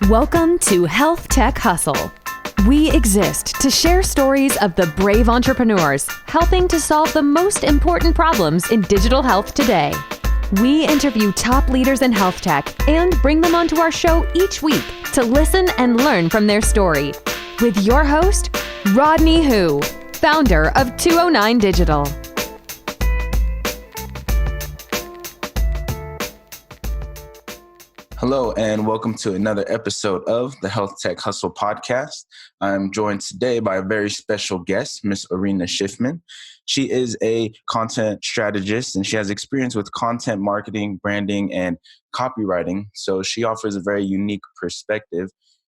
Welcome to HealthTech Hustle. We exist to share stories of the brave entrepreneurs helping to solve the most important problems in digital health today. We interview top leaders in health tech and bring them onto our show each week to listen and learn from their story. With your host, Rodney Hu, founder of 209 Digital. Hello, and welcome to another episode of the HealthTech Hustle Podcast. I'm joined today by a very special guest, Miss Oryna Schiffman. She is a content strategist, and she has experience with content marketing, branding, and copywriting. So she offers a very unique perspective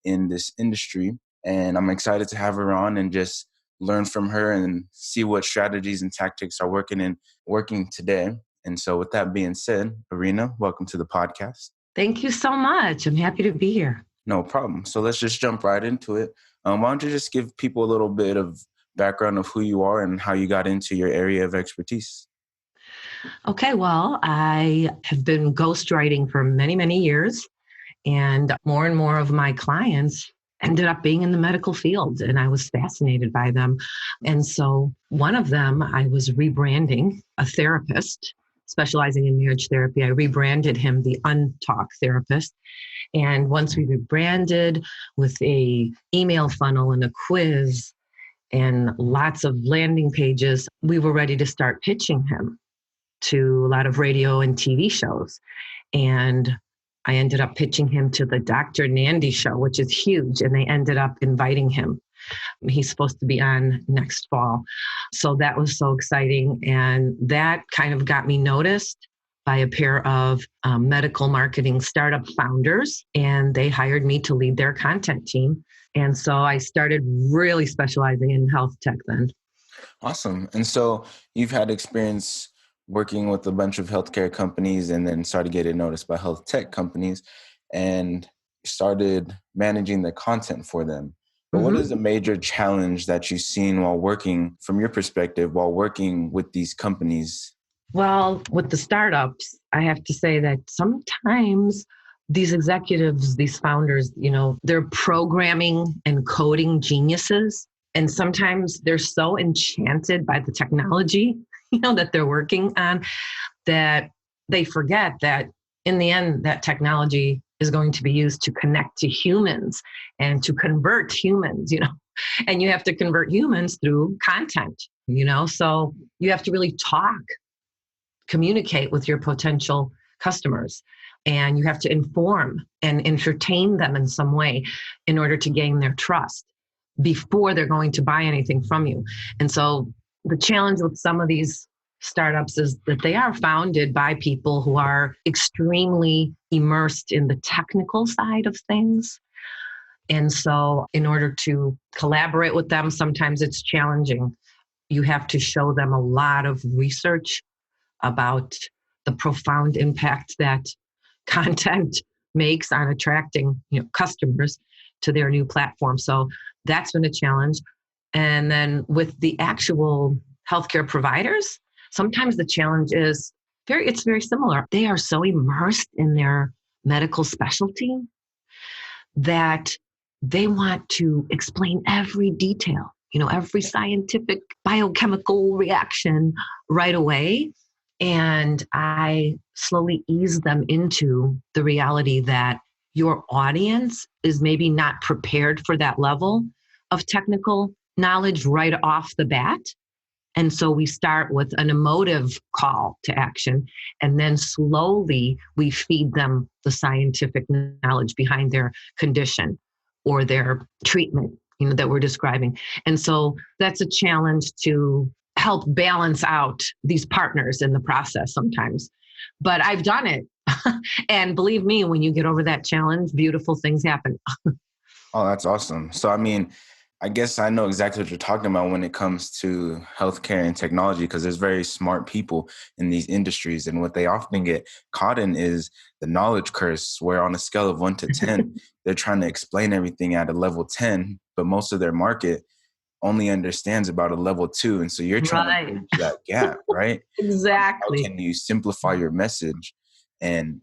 in this industry, and I'm excited to have her on and just learn from her and see what strategies and tactics are working today. And so with that being said, Oryna, welcome to the podcast. Thank you so much. I'm happy to be here. No problem. So let's just jump right into it. Why don't you just give people a little bit of background of who you are and how you got into your area of expertise? Okay, well, I have been ghostwriting for many, many years, and more of my clients ended up being in the medical field, and I was fascinated by them. And so one of them, I was rebranding, a therapist specializing in marriage therapy. I rebranded him the Untalk Therapist. And once we rebranded with a email funnel and a quiz and lots of landing pages, we were ready to start pitching him to a lot of radio and TV shows. And I ended up pitching him to the Dr. Nandy show, which is huge. And they ended up inviting him. He's supposed to be on next fall. So that was so exciting. And that kind of got me noticed by a pair of medical marketing startup founders. And they hired me to lead their content team. And so I started really specializing in health tech then. Awesome. And so you've had experience working with a bunch of healthcare companies and then started getting noticed by health tech companies and started managing the content for them. But what is a major challenge that you've seen while working, from your perspective, while working with these companies? Well, with the startups, I have to say that sometimes these executives, these founders, they're programming and coding geniuses. And sometimes they're so enchanted by the technology, that they're working on, that they forget that in the end, that technology is going to be used to connect to humans and to convert humans, and you have to convert humans through content, so you have to really communicate with your potential customers, and you have to inform and entertain them in some way in order to gain their trust before they're going to buy anything from you. And so the challenge with some of these startups is that they are founded by people who are extremely immersed in the technical side of things. And so in order to collaborate with them, sometimes it's challenging. You have to show them a lot of research about the profound impact that content makes on attracting, customers to their new platform. So that's been a challenge. And then with the actual healthcare providers, sometimes the challenge is it's very similar. They are so immersed in their medical specialty that they want to explain every detail, every scientific biochemical reaction right away. And I slowly ease them into the reality that your audience is maybe not prepared for that level of technical knowledge right off the bat. And so we start with an emotive call to action, and then slowly we feed them the scientific knowledge behind their condition or their treatment, that we're describing. And so that's a challenge to help balance out these partners in the process sometimes. But I've done it. And believe me, when you get over that challenge, beautiful things happen. Oh, that's awesome. So, I guess I know exactly what you're talking about when it comes to healthcare and technology, because there's very smart people in these industries. And what they often get caught in is the knowledge curse, where on a scale of 1 to 10, they're trying to explain everything at a level 10, but most of their market only understands about a level 2. And so you're trying to bridge that gap, right? Exactly. How can you simplify your message and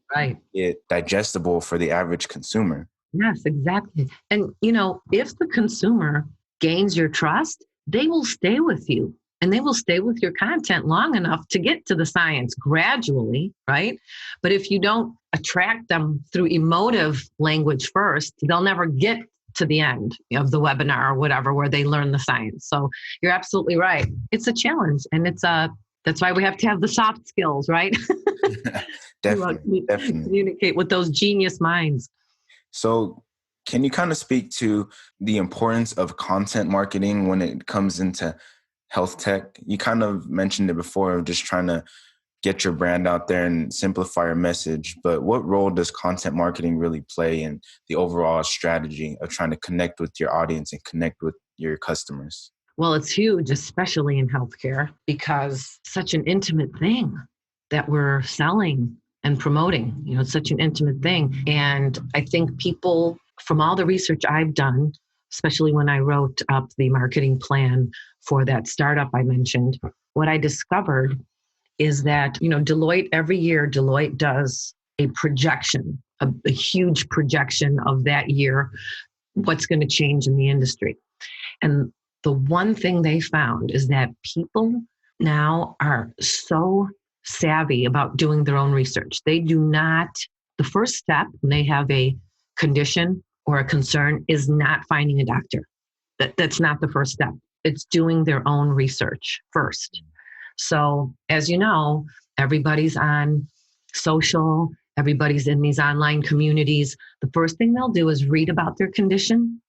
get digestible for the average consumer? Yes, exactly. And, if the consumer gains your trust, they will stay with you and they will stay with your content long enough to get to the science gradually, right? But if you don't attract them through emotive language first, they'll never get to the end of the webinar or whatever, where they learn the science. So you're absolutely right. It's a challenge, and that's why we have to have the soft skills, right? Definitely, definitely. Communicate with those genius minds. So can you kind of speak to the importance of content marketing when it comes into health tech? You kind of mentioned it before, of just trying to get your brand out there and simplify your message. But what role does content marketing really play in the overall strategy of trying to connect with your audience and connect with your customers? Well, it's huge, especially in healthcare, because such an intimate thing that we're selling and promoting. It's such an intimate thing. And I think people, from all the research I've done, especially when I wrote up the marketing plan for that startup I mentioned, what I discovered is that, Deloitte, every year, Deloitte does a projection, a huge projection of that year, what's going to change in the industry. And the one thing they found is that people now are so savvy about doing their own research. They do not, the first step when they have a condition or a concern is not finding a doctor. That's not the first step. It's doing their own research first. So as you know, everybody's on social, everybody's in these online communities. The first thing they'll do is read about their condition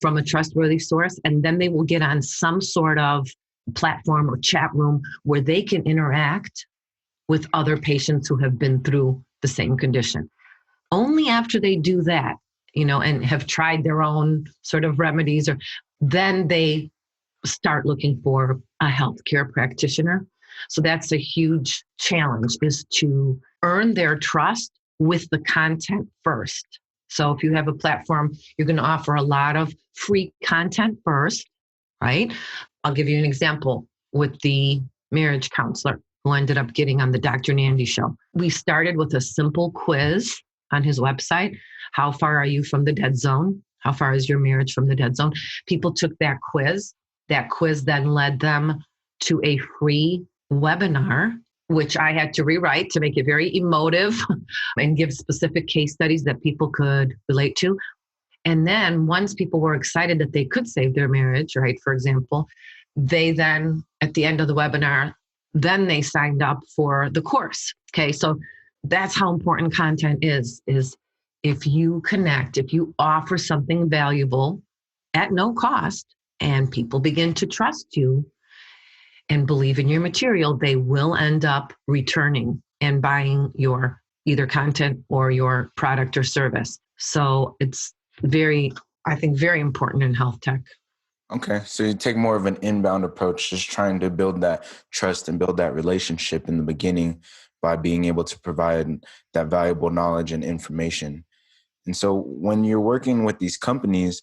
from a trustworthy source, and then they will get on some sort of platform or chat room where they can interact with other patients who have been through the same condition. Only after they do that, and have tried their own sort of remedies, or then they start looking for a healthcare practitioner. So that's a huge challenge, is to earn their trust with the content first. So if you have a platform, you're going to offer a lot of free content first, right? I'll give you an example with the marriage counselor who ended up getting on the Dr. Nandy show. We started with a simple quiz on his website. How far are you from the dead zone? How far is your marriage from the dead zone? People took that quiz. That quiz then led them to a free webinar, which I had to rewrite to make it very emotive and give specific case studies that people could relate to. And then once people were excited that they could save their marriage, right, for example, they then, at the end of the webinar, then they signed up for the course. Okay, so that's how important content is if you connect, if you offer something valuable at no cost, and people begin to trust you and believe in your material, they will end up returning and buying your either content or your product or service. So it's very important in health tech. Okay. So you take more of an inbound approach, just trying to build that trust and build that relationship in the beginning by being able to provide that valuable knowledge and information. And so when you're working with these companies,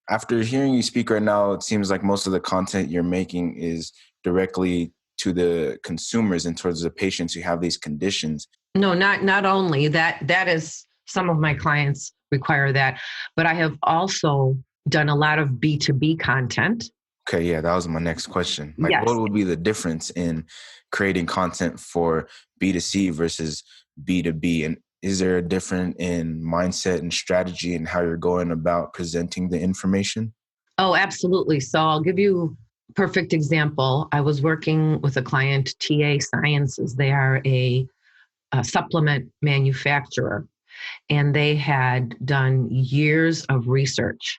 after hearing you speak right now, it seems like most of the content you're making is directly to the consumers and towards the patients who have these conditions. No, not only that. That is, some of my clients require that, but I have also done a lot of B2B content. Okay, yeah, that was my next question. Like, yes. What would be the difference in creating content for B2C versus B2B? And is there a difference in mindset and strategy and how you're going about presenting the information? Oh, absolutely. So I'll give you a perfect example. I was working with a client, TA Sciences. They are a supplement manufacturer, and they had done years of research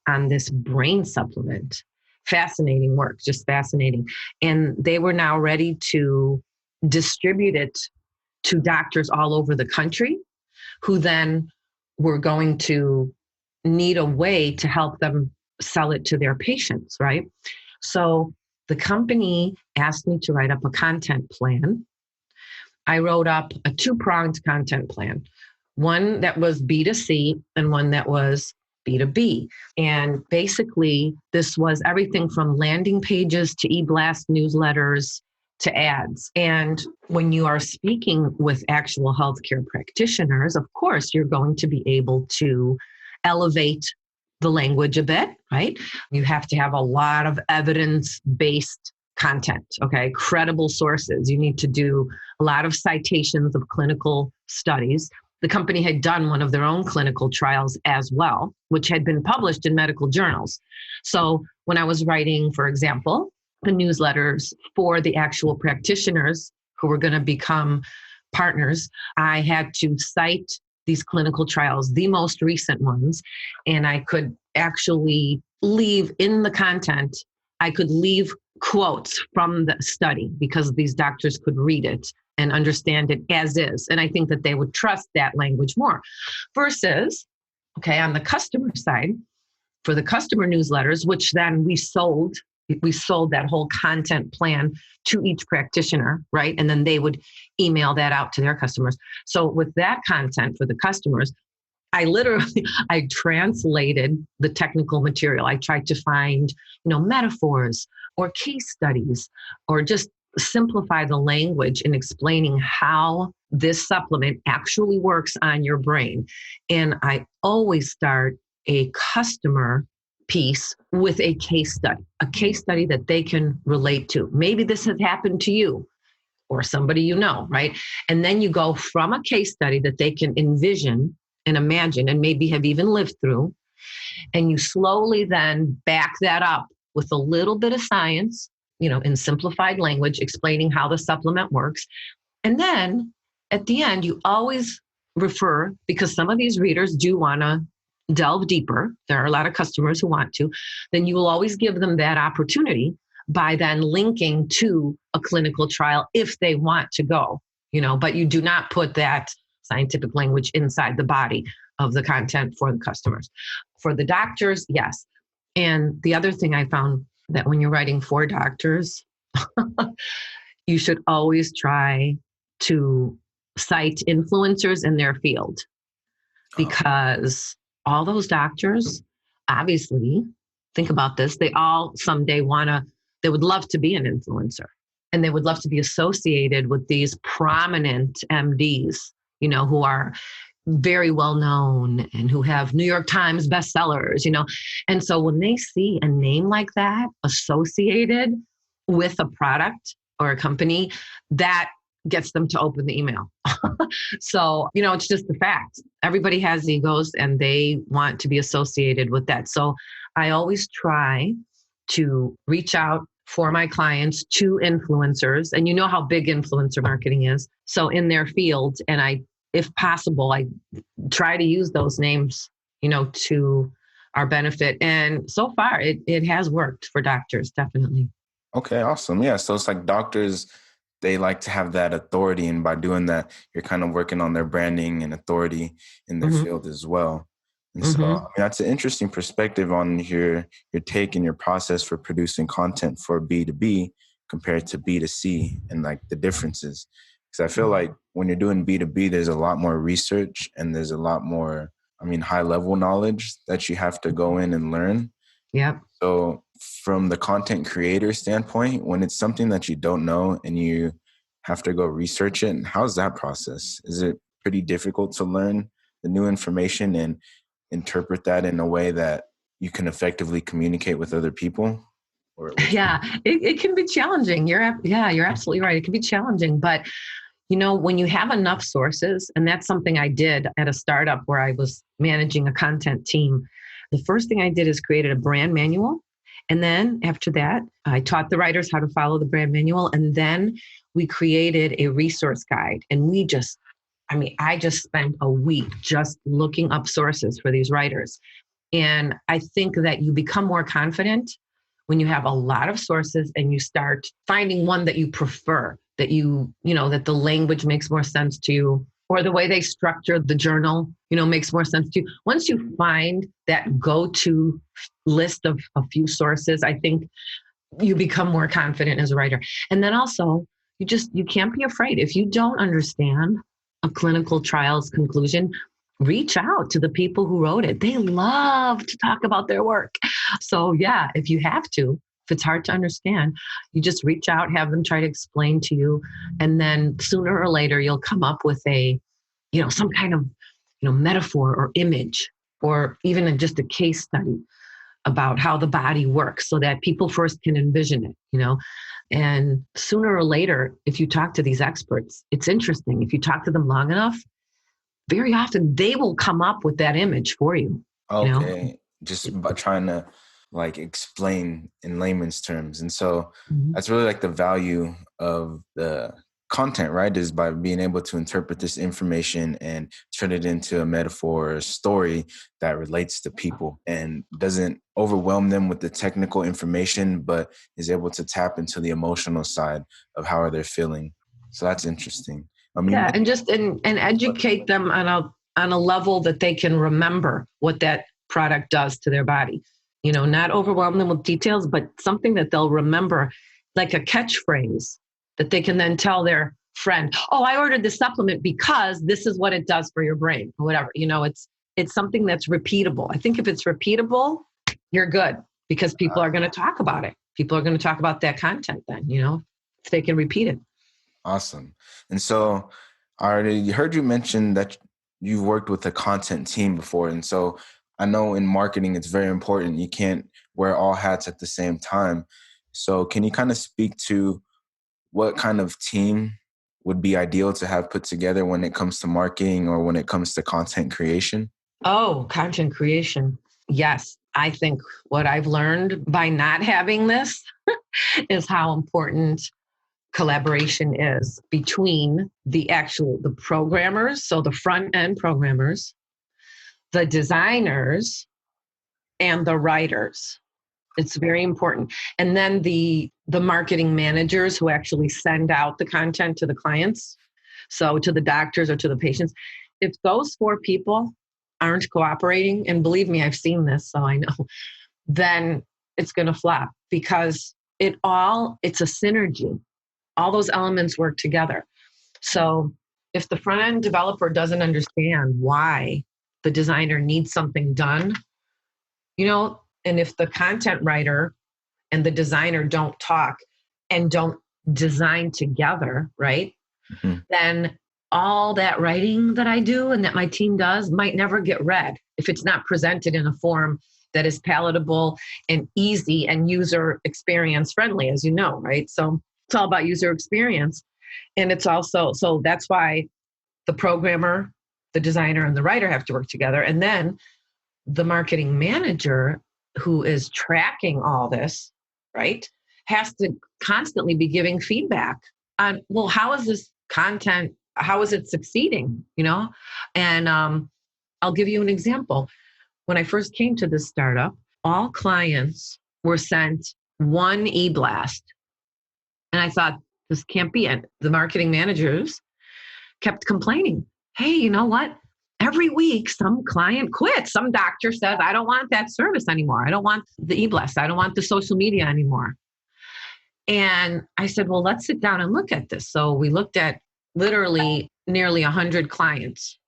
on this brain supplement. Fascinating work, just fascinating. And they were now ready to distribute it to doctors all over the country, who then were going to need a way to help them sell it to their patients, right? So the company asked me to write up a content plan. I wrote up a two-pronged content plan, one that was B2C and one that was B2B. And basically, this was everything from landing pages to e-blast newsletters to ads. And when you are speaking with actual healthcare practitioners, of course, you're going to be able to elevate the language a bit, right? You have to have a lot of evidence-based content, okay? Credible sources. You need to do a lot of citations of clinical studies. The company had done one of their own clinical trials as well, which had been published in medical journals. So when I was writing, for example, the newsletters for the actual practitioners who were going to become partners, I had to cite these clinical trials, the most recent ones, and I could actually leave in the content, I could leave quotes from the study because these doctors could read it and understand it as is. And I think that they would trust that language more versus, okay, on the customer side, for the customer newsletters, which then we sold that whole content plan to each practitioner, right? And then they would email that out to their customers. So with that content for the customers, I translated the technical material. I tried to find, metaphors or case studies or just simplify the language in explaining how this supplement actually works on your brain. And I always start a customer piece with a case study that they can relate to. Maybe this has happened to you or somebody you know, right? And then you go from a case study that they can envision and imagine and maybe have even lived through, and you slowly then back that up with a little bit of science, in simplified language, explaining how the supplement works. And then at the end, you always refer, because some of these readers do want to delve deeper. There are a lot of customers who want to, then you will always give them that opportunity by then linking to a clinical trial if they want to go, but you do not put that scientific language inside the body of the content for the customers. For the doctors, yes. And the other thing I found that when you're writing for doctors, you should always try to cite influencers in their field, because all those doctors, obviously, think about this, they all someday they would love to be an influencer, and they would love to be associated with these prominent MDs, who are very well known and who have New York Times bestsellers, And so when they see a name like that associated with a product or a company, that gets them to open the email. So, it's just the fact. Everybody has egos and they want to be associated with that. So I always try to reach out for my clients to influencers. And you know how big influencer marketing is. So in their field, and if possible, I try to use those names, to our benefit. And so far it has worked for doctors, definitely. Okay, awesome. Yeah. So it's like doctors, they like to have that authority. And by doing that, you're kind of working on their branding and authority in their field as well. And so that's an interesting perspective on your take and your process for producing content for B2B compared to B2C and like the differences. Because I feel like when you're doing B2B, there's a lot more research and there's a lot more, high level knowledge that you have to go in and learn. Yep. So from the content creator standpoint, when it's something that you don't know and you have to go research it, how's that process? Is it pretty difficult to learn the new information and interpret that in a way that you can effectively communicate with other people? Yeah, it can be challenging. You're absolutely right. It can be challenging, but when you have enough sources, and that's something I did at a startup where I was managing a content team. The first thing I did is created a brand manual. And then after that, I taught the writers how to follow the brand manual. And then we created a resource guide. And I just spent a week just looking up sources for these writers. And I think that you become more confident when you have a lot of sources and you start finding one that you prefer, that that the language makes more sense to you, or the way they structure the journal, makes more sense to you. Once you find that go-to list of a few sources, I think you become more confident as a writer. And then also, you can't be afraid. If you don't understand a clinical trial's conclusion, reach out to the people who wrote it. They love to talk about their work. So yeah, if you have to, if it's hard to understand, you just reach out, have them try to explain to you. And then sooner or later, you'll come up with some kind of, metaphor or image or even just a case study about how the body works so that people first can envision it, And sooner or later, if you talk to these experts, it's interesting. If you talk to them long enough, very often they will come up with that image for you. Okay. Just by trying to explain in layman's terms. And so that's really the value of the content, right? Is by being able to interpret this information and turn it into a metaphor or a story that relates to people and doesn't overwhelm them with the technical information, but is able to tap into the emotional side of how are they feeling. So that's interesting. And just and educate them on a level that they can remember what that product does to their body. Not overwhelm them with details, but something that they'll remember, like a catchphrase that they can then tell their friend, oh, I ordered this supplement because this is what it does for your brain or whatever. It's something that's repeatable. I think if it's repeatable, you're good because people are going to talk about it. People are going to talk about that content then, if they can repeat it. Awesome. And so I already heard you mention that you've worked with a content team before. And so I know in marketing, it's very important. You can't wear all hats at the same time. So can you kind of speak to what kind of team would be ideal to have put together when it comes to marketing or when it comes to content creation? Oh, content creation. Yes. I think what I've learned by not having this is how important collaboration is between the programmers, so the front end programmers, the designers, and the writers. It's very important. And then the marketing managers who actually send out the content to the clients, so to the doctors or to the patients. If those 4 people aren't cooperating, and believe me, I've seen this, so I know, then it's going to flop because it's a synergy. All those elements work together. So if the front end developer doesn't understand why the designer needs something done, and if the content writer and the designer don't talk and don't design together, right? Then all that writing that I do and that my team does might never get read if it's not presented in a form that is palatable and easy and user experience friendly, as you know, right? So it's all about user experience. And it's also, so that's why the programmer, the designer, and the writer have to work together. And then the marketing manager who is tracking all this, right, has to constantly be giving feedback on, well, how is this content, how is it succeeding, And I'll give you an example. When I first came to this startup, all clients were sent one e-blast. And I thought, this can't be it. The marketing managers kept complaining. Hey, you know what? Every week, some client quits. Some doctor says, I don't want that service anymore. I don't want the e-blast. I don't want the social media anymore. And I said, well, let's sit down and look at this. So we looked at literally nearly 100 clients,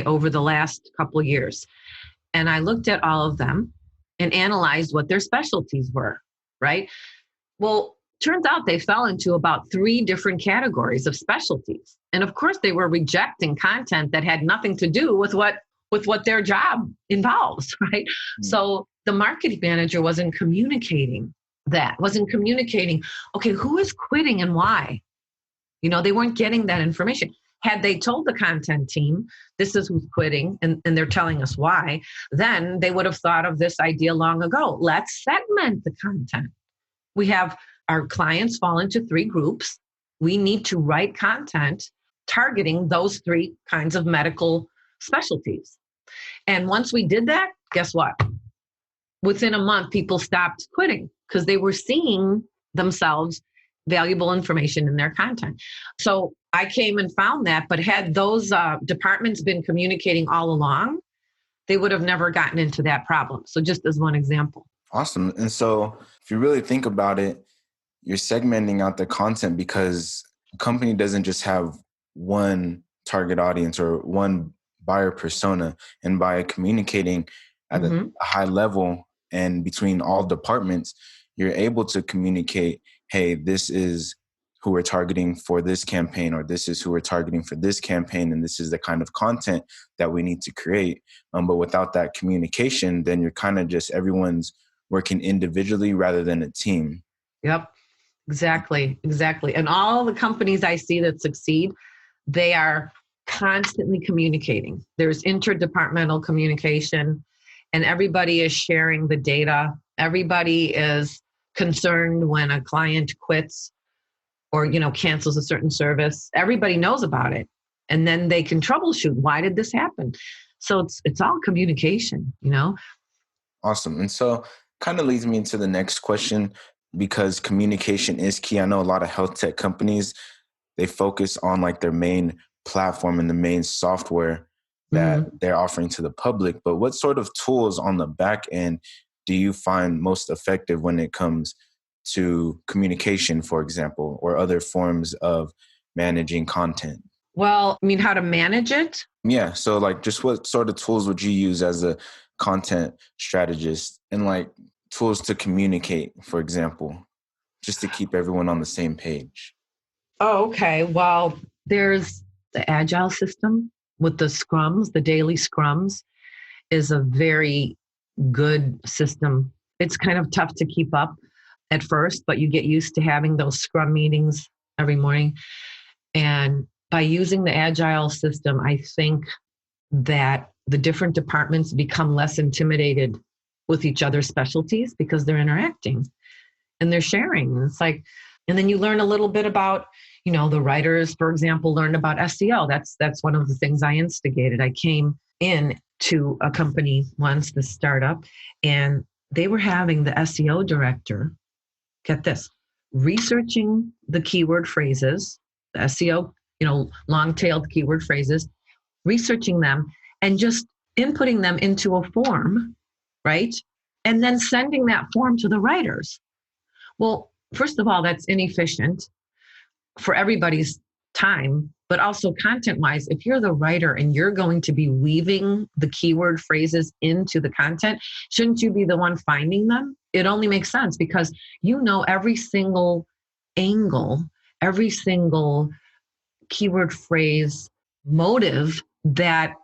over the last couple of years. And I looked at all of them and analyzed what their specialties were, right? Well, turns out they fell into about 3 different categories of specialties. And of course, they were rejecting content that had nothing to do with what their job involves, right? So the marketing manager wasn't communicating, okay, who is quitting and why? They weren't getting that information. Had they told the content team, this is who's quitting, and they're telling us why, then they would have thought of this idea long ago. Let's segment the content. We have our clients fall into 3 groups. We need to write content targeting those 3 kinds of medical specialties. And once we did that, guess what? Within a month, people stopped quitting because they were seeing themselves valuable information in their content. So I came and found that, but had those departments been communicating all along, they would have never gotten into that problem. So just as one example. Awesome. And so if you really think about it, you're segmenting out the content because a company doesn't just have one target audience or one buyer persona. And by communicating at a high level and between all departments, you're able to communicate, hey, this is who we're targeting for this campaign, or this is who we're targeting for this campaign, and this is the kind of content that we need to create. But without that communication, then you're kind of just everyone's working individually rather than a team. Yep, exactly. And all the companies I see that succeed, they are constantly communicating. There's interdepartmental communication, and everybody is sharing the data. Everybody is concerned when a client quits or, cancels a certain service. Everybody knows about it. And then they can troubleshoot. Why did this happen? So it's all communication, Awesome. And so kind of leads me into the next question, because communication is key. I know a lot of health tech companies, they focus on like their main platform and the main software that they're offering to the public. But what sort of tools on the back end do you find most effective when it comes to communication, for example, or other forms of managing content? Well, how to manage it? Yeah. So like just what sort of tools would you use as a content strategist, and like tools to communicate, for example, just to keep everyone on the same page? Oh, okay. Well, there's the Agile system with the scrums, the daily scrums is a very good system. It's kind of tough to keep up at first, but you get used to having those scrum meetings every morning. And by using the Agile system, I think that the different departments become less intimidated with each other's specialties because they're interacting and they're sharing. It's like, and then you learn a little bit about, the writers, for example, learn about SEO. That's one of the things I instigated. I came in to a company once, the startup, and they were having the SEO director, get this, researching the keyword phrases, the SEO, long-tailed keyword phrases, researching them and just inputting them into a form, right? And then sending that form to the writers. Well, first of all, that's inefficient for everybody's time, but also content-wise, if you're the writer and you're going to be weaving the keyword phrases into the content, shouldn't you be the one finding them? It only makes sense because every single angle, every single keyword phrase, motive that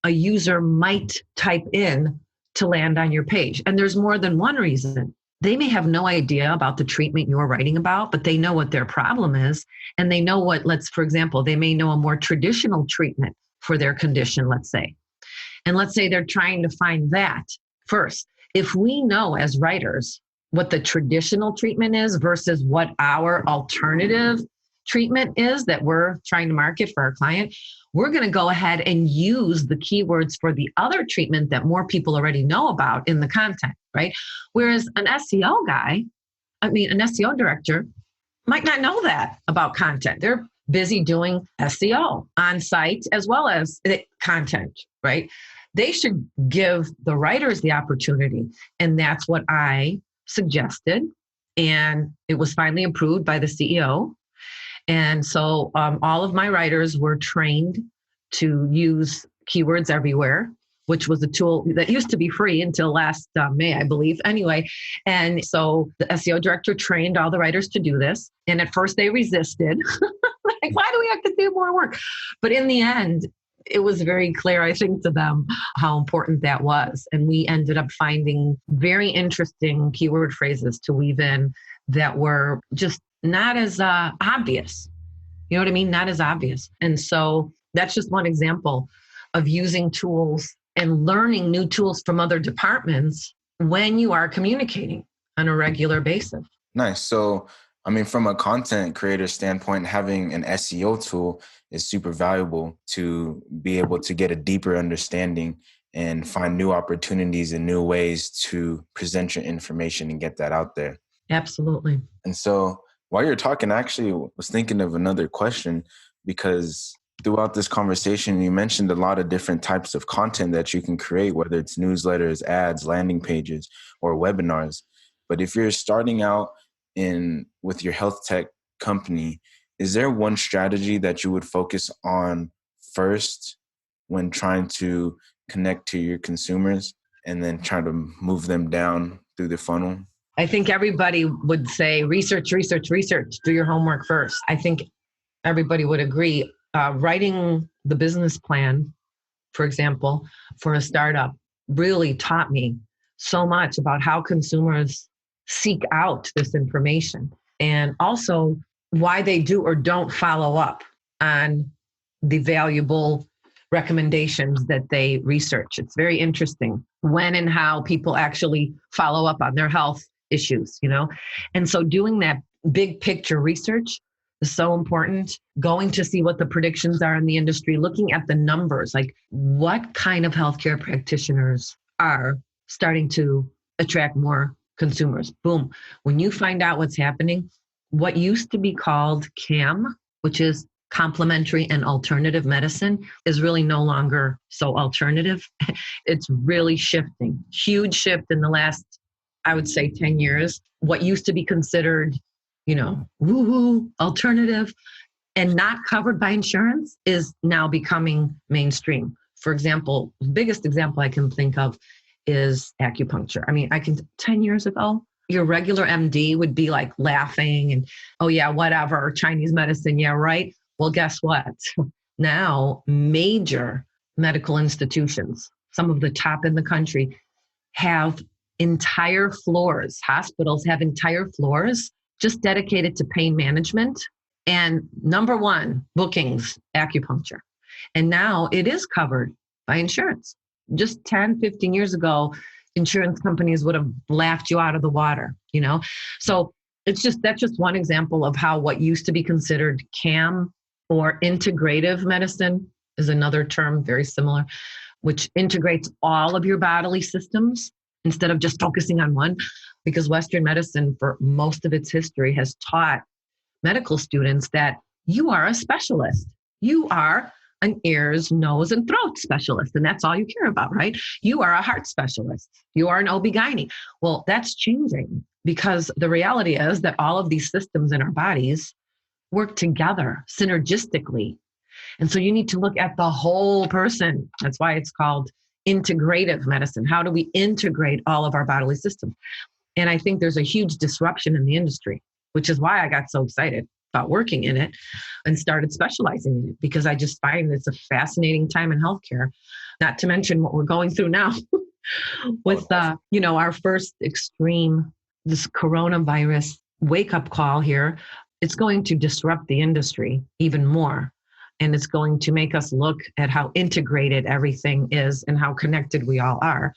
a user might type in to land on your page. And there's more than one reason. They may have no idea about the treatment you're writing about, but they know what their problem is. And they know for example, they may know a more traditional treatment for their condition, let's say. And let's say they're trying to find that first. If we know as writers what the traditional treatment is versus what our alternative treatment is that we're trying to market for our client, we're going to go ahead and use the keywords for the other treatment that more people already know about in the content, right? Whereas an SEO director might not know that about content. They're busy doing SEO on site as well as the content, right? They should give the writers the opportunity. And that's what I suggested. And it was finally approved by the CEO. And so all of my writers were trained to use keywords everywhere, which was a tool that used to be free until last May, I believe. Anyway, and so the SEO director trained all the writers to do this. And at first they resisted. Like, why do we have to do more work? But in the end, it was very clear, I think, to them how important that was. And we ended up finding very interesting keyword phrases to weave in that were just not as obvious. You know what I mean? Not as obvious. And so that's just one example of using tools and learning new tools from other departments when you are communicating on a regular basis. Nice. So, from a content creator standpoint, having an SEO tool is super valuable to be able to get a deeper understanding and find new opportunities and new ways to present your information and get that out there. Absolutely. And so while you're talking, I actually was thinking of another question, because throughout this conversation, you mentioned a lot of different types of content that you can create, whether it's newsletters, ads, landing pages, or webinars. But if you're starting out with your health tech company, is there one strategy that you would focus on first when trying to connect to your consumers and then try to move them down through the funnel? I think everybody would say research, research, research, do your homework first. I think everybody would agree. Writing the business plan, for example, for a startup really taught me so much about how consumers seek out this information and also why they do or don't follow up on the valuable recommendations that they research. It's very interesting when and how people actually follow up on their health issues, And so doing that big picture research is so important. Going to see what the predictions are in the industry, looking at the numbers, like what kind of healthcare practitioners are starting to attract more consumers. Boom. When you find out what's happening, what used to be called CAM, which is complementary and alternative medicine, is really no longer so alternative. It's really shifting. Huge shift in the last, I would say, 10 years. What used to be considered, woo-hoo, alternative and not covered by insurance is now becoming mainstream. For example, the biggest example I can think of is acupuncture. 10 years ago, your regular MD would be like laughing and, oh yeah, whatever, Chinese medicine, yeah, right. Well, guess what? Now, major medical institutions, some of the top in the country, have entire floors. Hospitals have entire floors just dedicated to pain management. And number one, bookings, acupuncture. And now it is covered by insurance. Just 10, 15 years ago, insurance companies would have laughed you out of the water, So that's just one example of how what used to be considered CAM or integrative medicine is another term very similar, which integrates all of your bodily systems instead of just focusing on one, because Western medicine for most of its history has taught medical students that you are a specialist. You are an ears, nose, and throat specialist, and that's all you care about, right? You are a heart specialist. You are an OB-GYN. Well, that's changing because the reality is that all of these systems in our bodies work together synergistically. And so you need to look at the whole person. That's why it's called integrative medicine. How do we integrate all of our bodily systems? And I think there's a huge disruption in the industry, which is why I got so excited about working in it and started specializing in it, because I just find it's a fascinating time in healthcare, not to mention what we're going through now with, our first extreme, this coronavirus wake-up call here. It's going to disrupt the industry even more. And it's going to make us look at how integrated everything is and how connected we all are.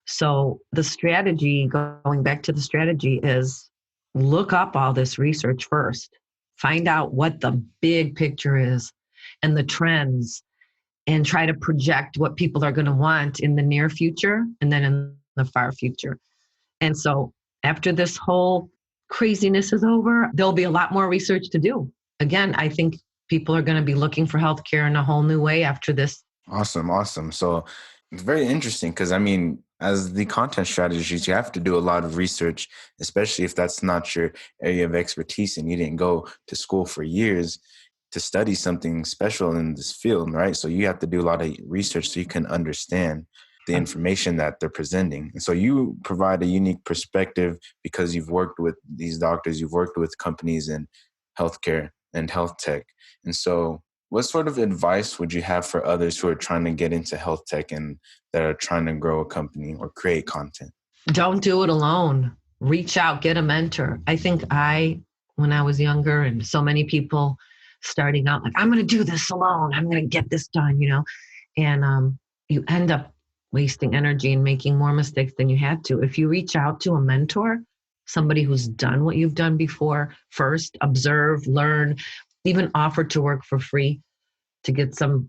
So the strategy, going back to the strategy, is look up all this research first. Find out what the big picture is and the trends, and try to project what people are going to want in the near future and then in the far future. And so after this whole craziness is over, there'll be a lot more research to do. Again, I think people are going to be looking for healthcare in a whole new way after this. Awesome. So it's very interesting because, as the content strategist, you have to do a lot of research, especially if that's not your area of expertise and you didn't go to school for years to study something special in this field, right? So you have to do a lot of research so you can understand the information that they're presenting. And so you provide a unique perspective because you've worked with these doctors, you've worked with companies in healthcare and health tech. And so what sort of advice would you have for others who are trying to get into health tech and that are trying to grow a company or create content? Don't do it alone. Reach out, get a mentor. I think when I was younger, and so many people starting out, like, I'm going to do this alone. I'm going to get this done, and you end up wasting energy and making more mistakes than you had to. If you reach out to a mentor, somebody who's done what you've done before, first observe, learn, even offer to work for free to get some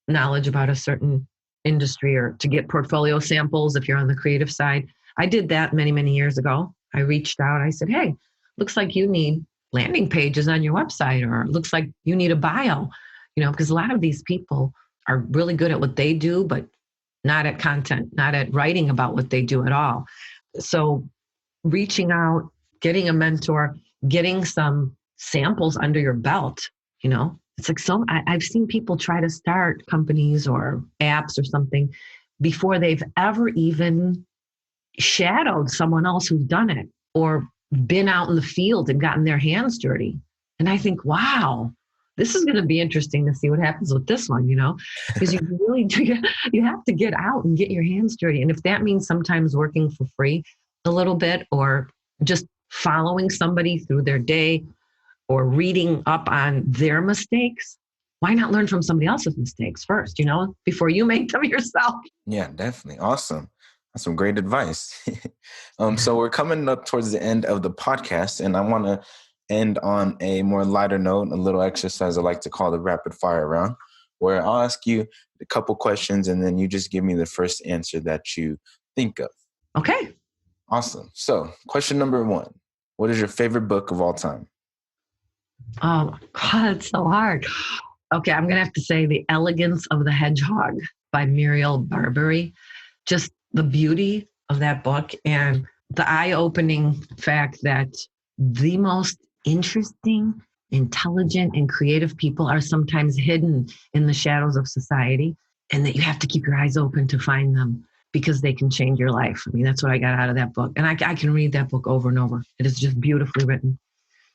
knowledge about a certain industry or to get portfolio samples if you're on the creative side. I did that many, many years ago. I reached out. I said, hey, looks like you need landing pages on your website, or it looks like you need a bio, because a lot of these people are really good at what they do, but not at content, not at writing about what they do at all. So reaching out, getting a mentor, getting some samples under your belt, it's like I've seen people try to start companies or apps or something before they've ever even shadowed someone else who's done it. or been out in the field and gotten their hands dirty. And I think, wow, this is going to be interesting to see what happens with this one, because you really do, you have to get out and get your hands dirty. And if that means sometimes working for free a little bit, or just following somebody through their day, or reading up on their mistakes, why not learn from somebody else's mistakes first, before you make them yourself? Yeah, definitely. Awesome. That's some great advice. So we're coming up towards the end of the podcast, and I want to end on a more lighter note, a little exercise I like to call the rapid fire round, where I'll ask you a couple questions and then you just give me the first answer that you think of. Okay. Awesome. So question number 1, what is your favorite book of all time? Oh, God, it's so hard. Okay, I'm going to have to say The Elegance of the Hedgehog by Muriel Barbary. Just the beauty of that book and the eye-opening fact that the most interesting, intelligent, and creative people are sometimes hidden in the shadows of society, and that you have to keep your eyes open to find them because they can change your life. I mean, that's what I got out of that book. And I can read that book over and over. It is just beautifully written.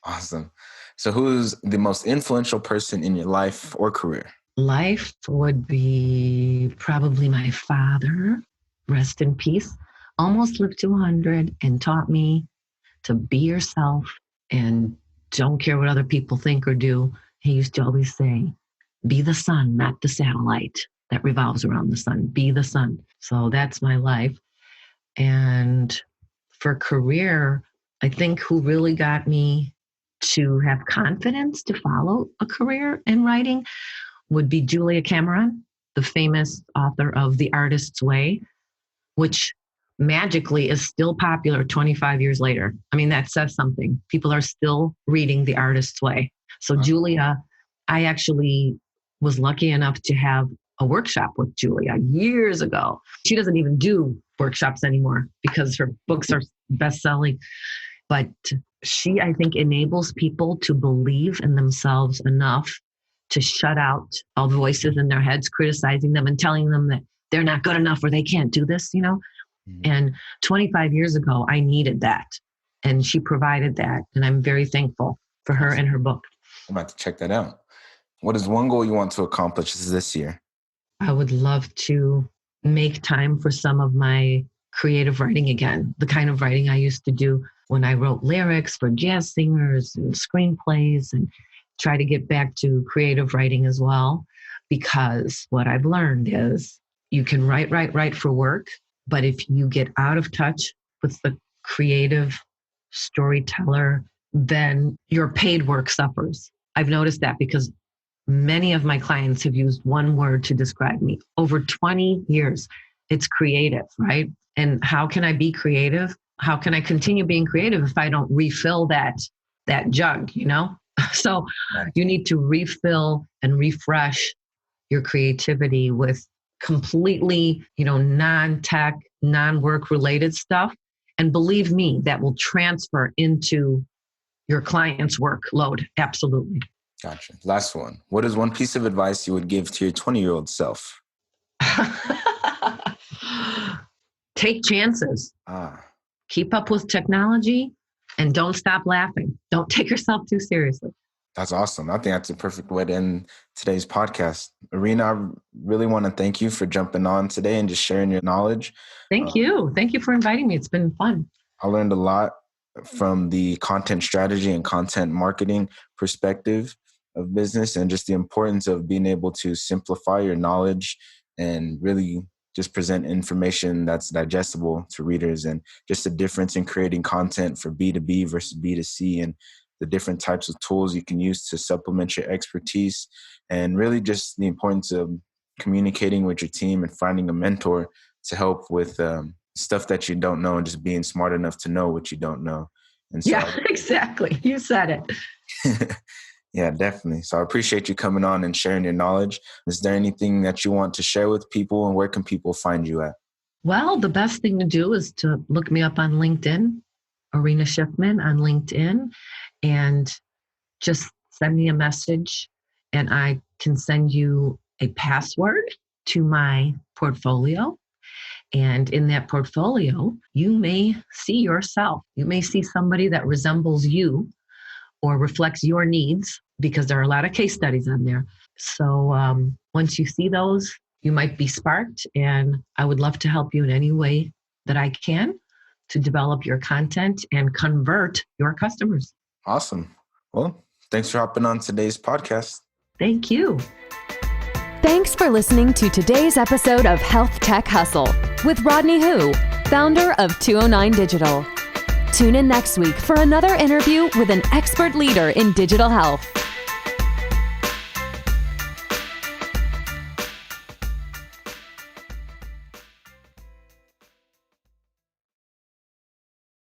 Awesome. So who's the most influential person in your life or career? Life would be probably my father, rest in peace. Almost lived to 100 and taught me to be yourself and don't care what other people think or do. He used to always say, be the sun, not the satellite that revolves around the sun. Be the sun. So that's my life. And for career, I think who really got me to have confidence to follow a career in writing would be Julia Cameron, the famous author of The Artist's Way, which magically is still popular 25 years later. I mean, that says something. People are still reading The Artist's Way. So Julia, I actually was lucky enough to have a workshop with Julia years ago. She doesn't even do workshops anymore because her books are best-selling. But she, I think, enables people to believe in themselves enough to shut out all the voices in their heads, criticizing them and telling them that they're not good enough or they can't do this, Mm-hmm. And 25 years ago, I needed that. And she provided that. And I'm very thankful for her and her book. I'm about to check that out. What is one goal you want to accomplish this year? I would love to make time for some of my creative writing again, the kind of writing I used to do when I wrote lyrics for jazz singers and screenplays, and try to get back to creative writing as well. Because what I've learned is you can write for work, but if you get out of touch with the creative storyteller, then your paid work suffers. I've noticed that because many of my clients have used one word to describe me. Over 20 years, it's creative, right? And how can I be creative? How can I continue being creative if I don't refill that jug, So you need to refill and refresh your creativity with completely, non-tech, non-work related stuff. And believe me, that will transfer into your client's workload. Absolutely. Gotcha. Last one. What is one piece of advice you would give to your 20-year-old self? Take chances. Keep up with technology and don't stop laughing. Don't take yourself too seriously. That's awesome. I think that's a perfect way to end today's podcast. Oryna, I really want to thank you for jumping on today and just sharing your knowledge. Thank you. Thank you for inviting me. It's been fun. I learned a lot from the content strategy and content marketing perspective of business, and just the importance of being able to simplify your knowledge and really just present information that's digestible to readers, and just the difference in creating content for B2B versus B2C, and the different types of tools you can use to supplement your expertise, and really just the importance of communicating with your team and finding a mentor to help with stuff that you don't know, and just being smart enough to know what you don't know. And so, yeah, exactly. You said it. Yeah, definitely. So I appreciate you coming on and sharing your knowledge. Is there anything that you want to share with people, and where can people find you at? Well, the best thing to do is to look me up on LinkedIn, Oryna Schiffman on LinkedIn, and just send me a message and I can send you a password to my portfolio. And in that portfolio, you may see yourself. You may see somebody that resembles you or reflects your needs, because there are a lot of case studies on there. So once you see those, you might be sparked, and I would love to help you in any way that I can to develop your content and convert your customers. Awesome. Well, thanks for hopping on today's podcast. Thank you. Thanks for listening to today's episode of HealthTech Hustle with Rodney Hu, founder of 209 Digital. Tune in next week for another interview with an expert leader in digital health.